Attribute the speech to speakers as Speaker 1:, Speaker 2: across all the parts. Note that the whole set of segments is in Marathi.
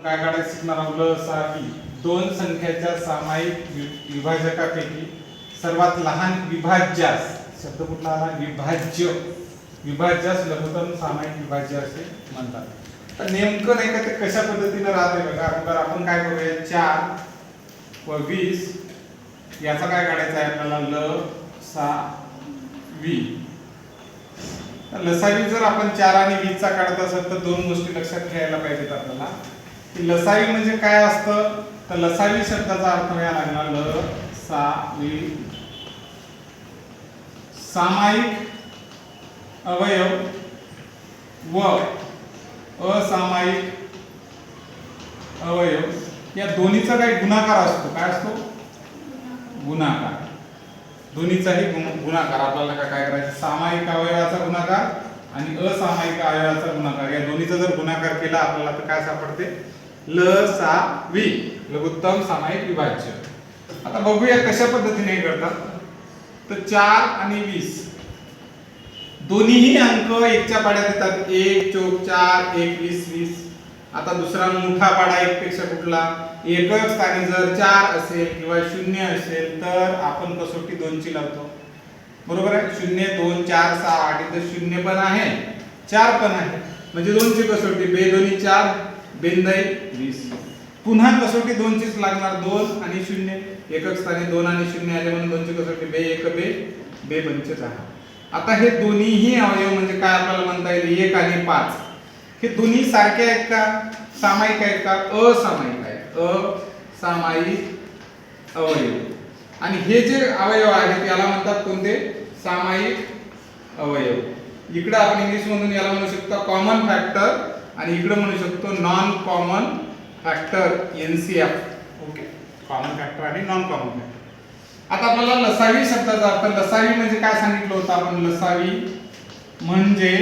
Speaker 1: काय काढायचं शिकणार आहोत लसावी दोन संख्याच्या सामायिक विभाजकापैकी सर्वात लहान विभाज्यास शब्द कुठला आला विभाज्य विभाज्यास लघुत्तम सामायिक विभाज्य असे म्हणतात। तर नेमकं नाही का ते कशा पद्धतीने राहते बघा। अगोदर आपण काय करूया 4 व 20 याचा काय काढायचा आहे आपल्याला लसावी। लसावी जर आपण 4 आणि 20 चा काढत असेल तर दोन गोष्टी लक्षात ठेवायला पाहिजेत आपल्याला की लसावी म्हणजे काय असतं। तर लसावी शब्दाचा अर्थ व्हायला लागला लसावी सामायिक अवयव व असामायिक अवयव या दोन्हीचा काही गुणाकार असतो। काय असतो गुणाकार। दोन्हीचाही गुणाकार आपल्याला काय करायचं सामायिक अवयवाचा गुणाकार आणि असामायिक अवयवाचा गुणाकार या दोन्हीचा जर गुणाकार केला आपल्याला तर काय सापडते लसावी लघुत्तम सामायिक विभाज्य। आता बघूया कशा पद्धतीने करतात। तर 4 आणि 20 दोन्हीही अंक 1 च्या पाड्यात येतात। 1 चौक 4 1 20 20। आता दुसरा मोठा पाडा 1 पेक्षा कुठला एकक स्थानी जर 4 असेल किंवा 0 असेल तर आपण कसोटी 2 ची लावतो बरोबर आहे। 0 2 4 6 8 इथे 0 पण आहे 4 पण आहे म्हणजे 2 ची कसोटी बे दोन्ही 4 बेंदाई 20। पुन्हा कसोटी 2 चीच लागणार 2 आणि 0 एकक स्थानी 2 आणि 0 आले म्हणून 2 ची कसोटी बे 1 बे पंचे 10। आता हे दोन्हीही अवयव म्हणजे काय आपल्याला म्हणता येईल 1 आणि 5 हे दोन्ही सारखे आहेत का सामायिक आहेत का असामायिक आहेत असामायिक अवयव। आणि हे जे अवयव आहेत याला म्हणतात कोणते सामायिक अवयव। इकडे आपण इंग्लिश मधून याला म्हणू शकतो कॉमन फॅक्टर आणि इकडे म्हणू शकतो non common factor NCF। Okay common factor आणि नॉन कॉमन फॅक्टर। आता आपल्याला लसावी शब्दाचा अर्थ लसावी म्हणजे काय सांगितलं होतं आपण लसावी म्हणजे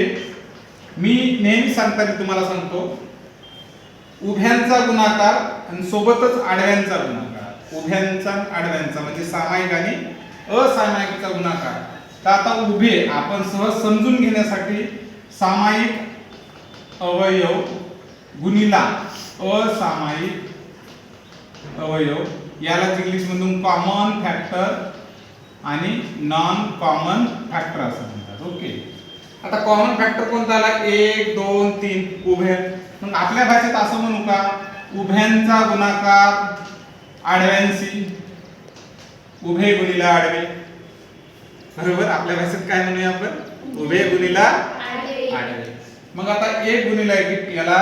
Speaker 1: मी नेहमी सांगताना तुम्हाला सांगतो उभ्यांचा गुणाकार आणि सोबतच आडव्यांचा गुणाकार। उभ्यांचा आडव्यांचा म्हणजे सामायिक आणि असामायिकचा गुणाकार। तर आता उभे आपण सहज समजून घेण्यासाठी सामायिक अवयव गुणिला असामायिक अवयव याला इंग्लिश मधून कॉमन फॅक्टर आणि नॉन कॉमन फॅक्टर असं म्हणतात। ओके आता कॉमन फॅक्टर कोणता आला 1 2 3 उभे। मग आपल्या भाषेत असं म्हणू का उभ्यांचा गुणाकार आडव्यांशी उभे गुणिला आडवे बरोबर। आपल्या भाषेत काय म्हणूया आपण उभे गुणिला आडवे। मग आता 1 गुणिला 1 याला